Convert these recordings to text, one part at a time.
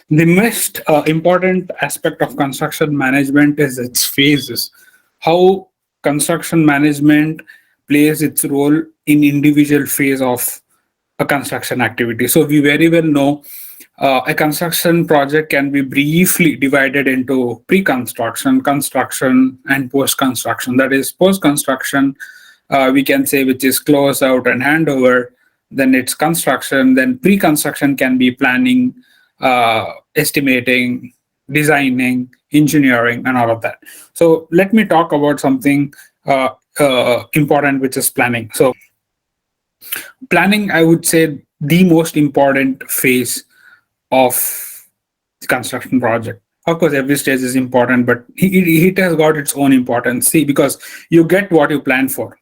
The most important aspect of construction management is its phases. How construction management plays its role in individual phase of a construction activity. So we very well know a construction project can be briefly divided into pre-construction, construction, and post-construction. That is, post-construction, we can say, which is close out and handover. Then it's construction. Then pre-construction can be planning, estimating, designing, engineering, and all of that. So let me talk about something important, which is planning. So planning, I would say, the most important phase of the construction project. Of course, every stage is important, but it has got its own importance. See, because you get what you plan for.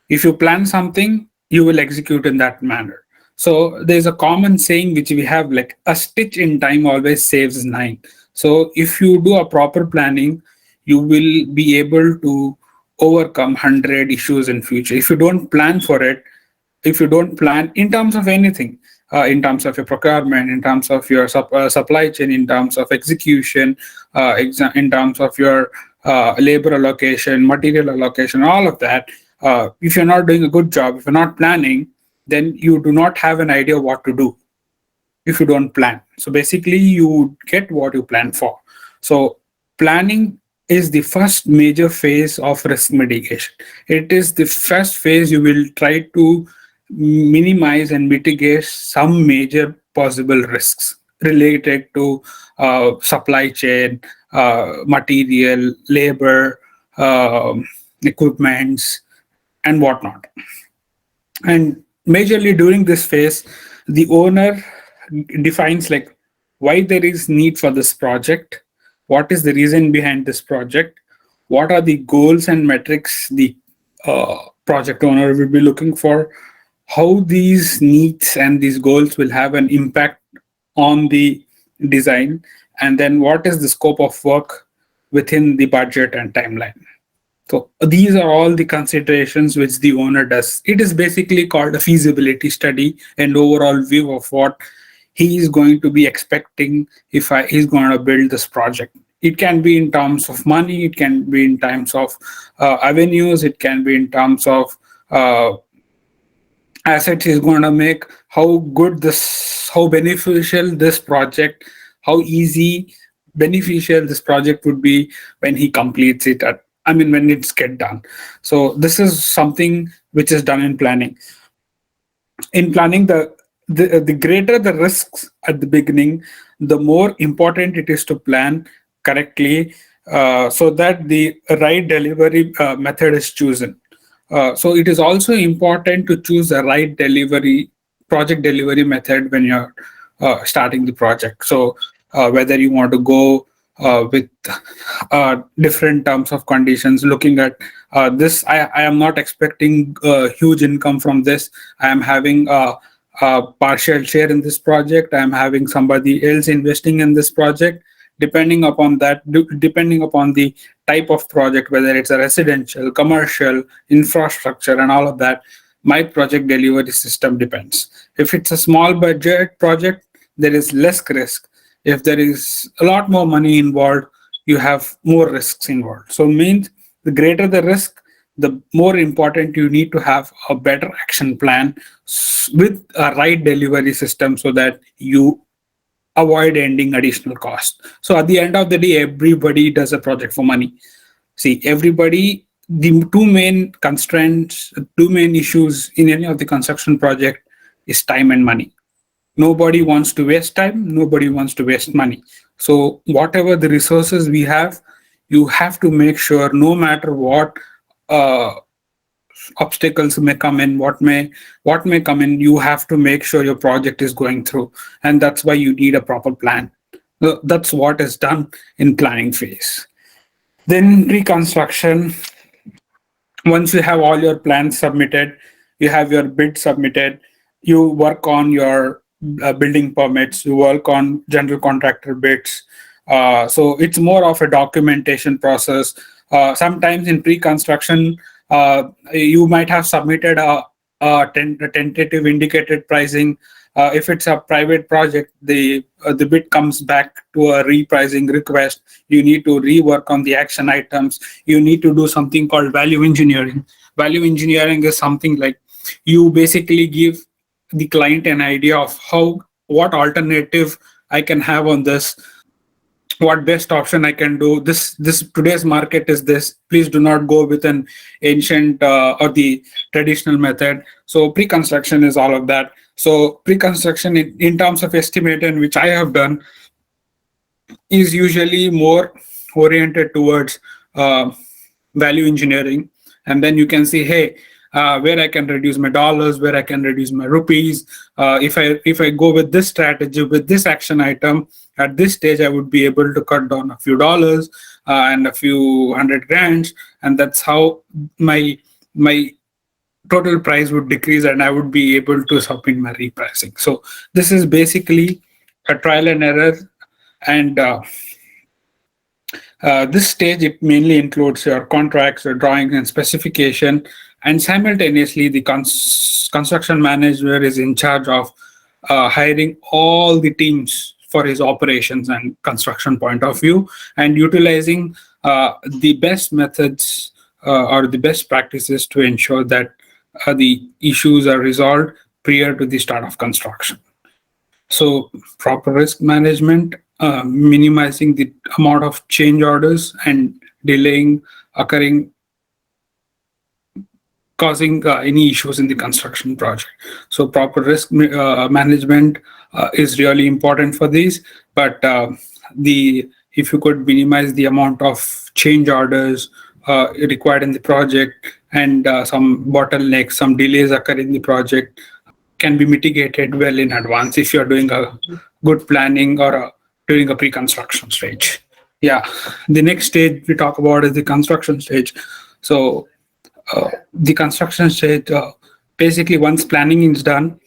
If you plan something, you will execute in that manner. So there's a common saying which we have, like, a stitch in time always saves nine. So if you do a proper planning, you will be able to overcome 100 issues in future. If you don't plan for it, if you don't plan in terms of anything, in terms of your procurement, in terms of your supply chain, in terms of execution, in terms of your labor allocation, material allocation, all of that, if you're not doing a good job, if you're not planning, then you do not have an idea what to do if you don't plan. So basically, you get what you plan for. So planning is the first major phase of risk mitigation. It is the first phase you will try to minimize and mitigate some major possible risks related to supply chain, material, labor, equipments, and whatnot. And majorly during this phase, the owner defines, like, why there is need for this project, what is the reason behind this project, what are the goals and metrics the project owner will be looking for, how these needs and these goals will have an impact on the design, and then what is the scope of work within the budget and timeline. So these are all the considerations which the owner does. It is basically called a feasibility study and overall view of what he is going to be expecting if he's going to build this project. It can be in terms of money, it can be in terms of avenues, it can be in terms of assets he's going to make, how beneficial this project, how easy beneficial this project would be when he completes it when it's get done. So this is something which is done in planning. In planning, the greater the risks at the beginning, the more important it is to plan correctly, so that the right delivery method is chosen. So it is also important to choose the right project delivery method when you're starting the project. So whether you want to go with different terms of conditions, looking at this, I am not expecting huge income from this. I am having a partial share in this project. I am having somebody else investing in this project. Depending upon that, depending upon the type of project, whether it's a residential, commercial, infrastructure, and all of that, my project delivery system depends. If it's a small budget project, there is less risk. If there is a lot more money involved, you have more risks involved. So means the greater the risk, the more important you need to have a better action plan with a right delivery system so that you avoid ending additional cost. So at the end of the day, everybody does a project for money. See, the two main constraints, two main issues in any of the construction project is time and money. Nobody wants to waste time, nobody wants to waste money. So whatever the resources we have, you have to make sure, no matter what obstacles may come in, what may come in, you have to make sure your project is going through. And that's why you need a proper plan. That's what is done in planning phase. Then reconstruction. Once you have all your plans submitted, you have your bid submitted, you work on your building permits, you work on general contractor bids. So it's more of a documentation process. Sometimes in pre-construction, you might have submitted a tentative indicated pricing If it's a private project, the bid comes back to a repricing request. You need to rework on the action items. You need to do something called value engineering. Value engineering is something like you basically give the client an idea of what alternative I can have on this, what best option I can do. This today's market is this. Please do not go with an ancient or the traditional method. So pre-construction is all of that. So pre-construction in terms of estimation, which I have done, is usually more oriented towards uh, value engineering. And then you can see, hey, where I can reduce my dollars, where I can reduce my rupees. If I go with this strategy, with this action item, at this stage, I would be able to cut down a few dollars and a few hundred grands, and that's how my total price would decrease, and I would be able to submit my repricing. So this is basically a trial and error, and this stage, it mainly includes your contracts, your drawings, and specification, and simultaneously, the construction manager is in charge of hiring all the teams for his operations and construction point of view, and utilizing the best methods or the best practices to ensure that the issues are resolved prior to the start of construction. So proper risk management, minimizing the amount of change orders and delaying occurring, causing any issues in the construction project. So proper risk management is really important for these. But the if you could minimize the amount of change orders required in the project, and some bottlenecks, some delays occur in the project, can be mitigated well in advance if you're doing a good planning or during a pre-construction stage. Yeah, the next stage we talk about is the construction stage. So the construction stage, basically once planning is done,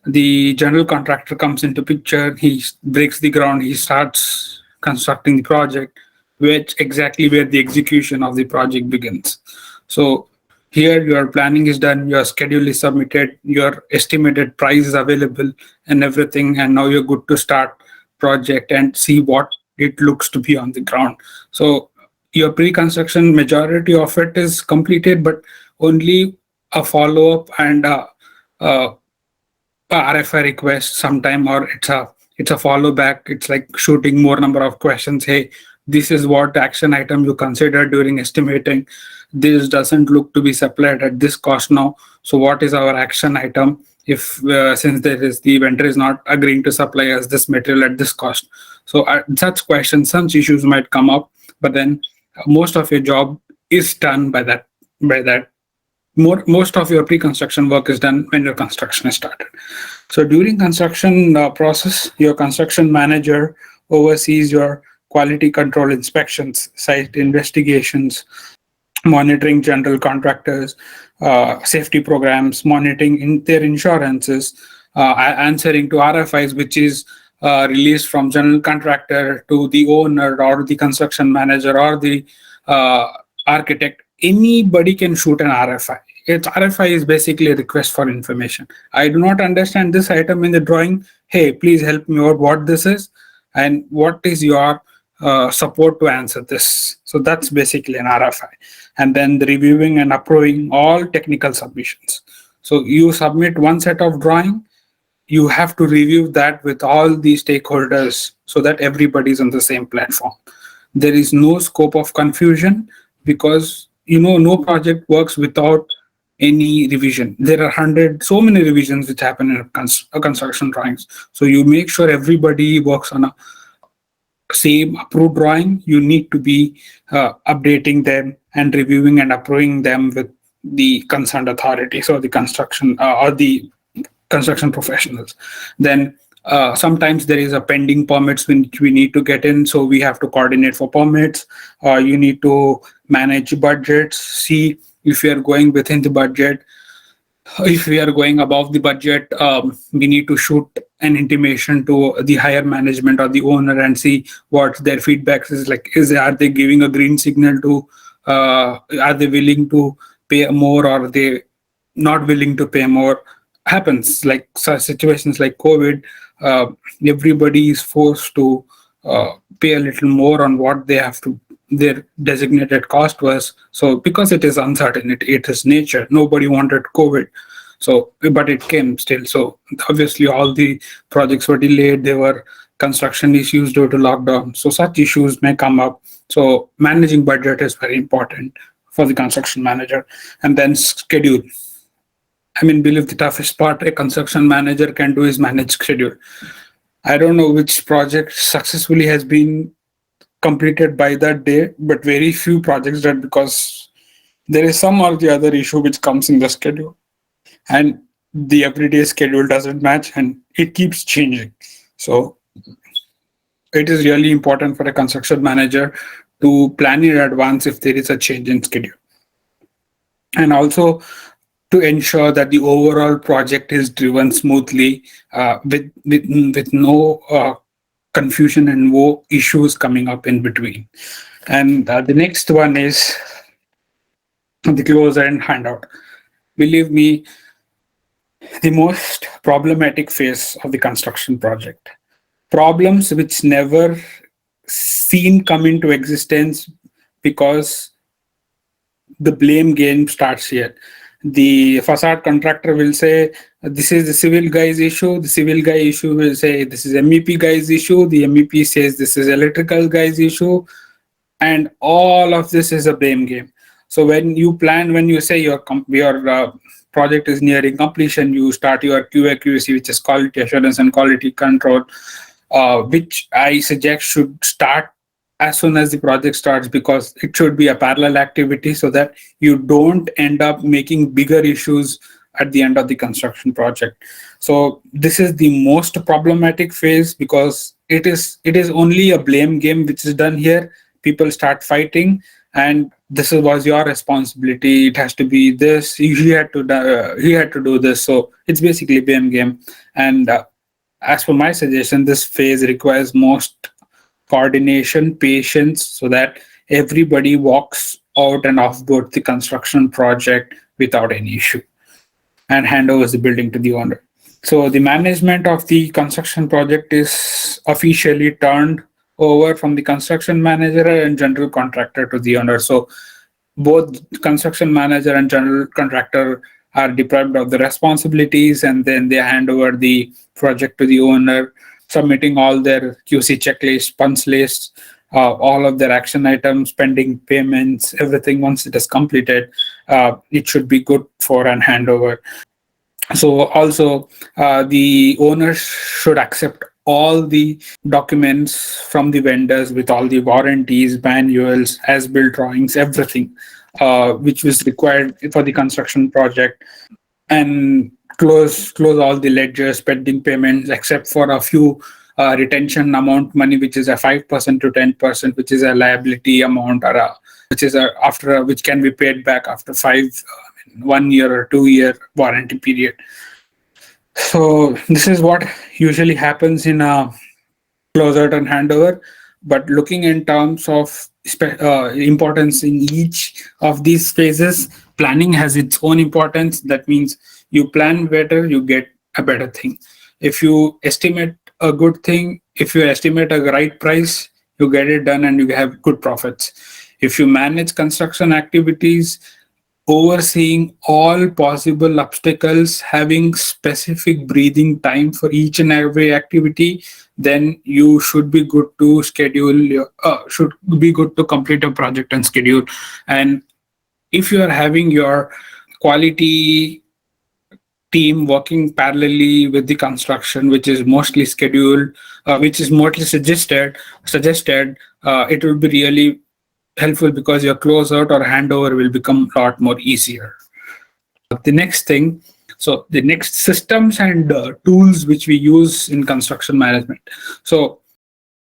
the general contractor comes into picture. He breaks the ground. He starts constructing the project, which exactly where the execution of the project begins. So here your planning is done, your schedule is submitted, your estimated price is available and everything, and now you're good to start project and see what it looks to be on the ground. So your pre-construction, majority of it is completed, but only a follow-up and a RFI request sometime, or it's a follow back. It's like shooting more number of questions. Hey, this is what action item you consider during estimating. This doesn't look to be supplied at this cost now. So what is our action item if since the vendor is not agreeing to supply us this material at this cost? So such questions, such issues might come up, but then most of your job is done by that. Most of your pre-construction work is done when your construction is started. So during construction process, your construction manager oversees your quality control inspections, site investigations, monitoring general contractors, safety programs, monitoring their insurances, answering to RFIs, which is released from general contractor to the owner or the construction manager or the architect. Anybody can shoot an RFI. RFI is basically a request for information. I do not understand this item in the drawing. Hey, please help me out what this is and what is your support to answer this. So that's basically an RFI. And then the reviewing and approving all technical submissions. So you submit one set of drawing, you have to review that with all the stakeholders so that everybody's on the same platform. There is no scope of confusion because no project works without any revision. There are so many revisions which happen in construction drawings. So you make sure everybody works on a same approved drawing. You need to be updating them and reviewing and approving them with the concerned authority, so the construction or the construction professionals. Then sometimes there is a pending permits which we need to get in, so we have to coordinate for permits. You need to manage budgets, see if we are going within the budget. If we are going above the budget, we need to shoot an intimation to the higher management or the owner and see what their feedback is like. Are they giving a green signal to, are they willing to pay more, or are they not willing to pay more? happens, like such situations like COVID. uh, Everybody is forced to pay a little more on what they have to, their designated cost was. So because it is uncertain, it is nature, nobody wanted COVID. So but it came still. So obviously all the projects were delayed, there were construction issues due to lockdown, so such issues may come up. So managing budget is very important for the construction manager. And then schedule. I mean, believe the toughest part a construction manager can do is manage schedule. I don't know which project successfully has been completed by that day, but very few projects that, because there is some or the other issue which comes in the schedule, and the everyday schedule doesn't match and it keeps changing. So it is really important for a construction manager to plan in advance if there is a change in schedule, and also to ensure that the overall project is driven smoothly, with no confusion and no issues coming up in between. And the next one is the close end handout. Believe me, the most problematic phase of the construction project. Problems which never seen come into existence, because the blame game starts here. The facade contractor will say this is the civil guy's issue. The civil guy issue will say this is MEP guy's issue. The MEP says this is electrical guy's issue, and all of this is a blame game. So when you plan, when you say your project is nearing completion, you start your QA/QC, which is quality assurance and quality control, which I suggest should start as soon as the project starts, because it should be a parallel activity so that you don't end up making bigger issues at the end of the construction project. So this is the most problematic phase, because it is only a blame game which is done here. People start fighting, and this was your responsibility, it has to be this, he had to do this. So it's basically blame game. And as per my suggestion, this phase requires most coordination, patience, so that everybody walks out and offboard the construction project without any issue and handovers the building to the owner. So the management of the construction project is officially turned over from the construction manager and general contractor to the owner. So both construction manager and general contractor are deprived of the responsibilities, and then they hand over the project to the owner, submitting all their QC checklist, punch lists, all of their action items, pending payments, everything. Once it is completed, it should be good for an handover. So also, the owners should accept all the documents from the vendors with all the warranties, manuals, as-built drawings, everything which was required for the construction project, and close all the ledgers, pending payments, except for a few retention amount money, which is a 5% to 10%, which is a liability amount, or which can be paid back after 1 year or 2 year warranty period. So this is what usually happens in a closeout and handover. But looking in terms of importance in each of these phases, planning has its own importance. That means you plan better, you get a better thing. If you estimate a good thing, if you estimate a right price, you get it done and you have good profits. If you manage construction activities, overseeing all possible obstacles, having specific breathing time for each and every activity, then you should be good to should be good to complete a project and schedule. And if you are having your quality team working parallelly with the construction, which is mostly scheduled, which is mostly suggested, it will be really helpful, because your closeout or handover will become a lot more easier. The next thing, so the next systems and tools which we use in construction management. So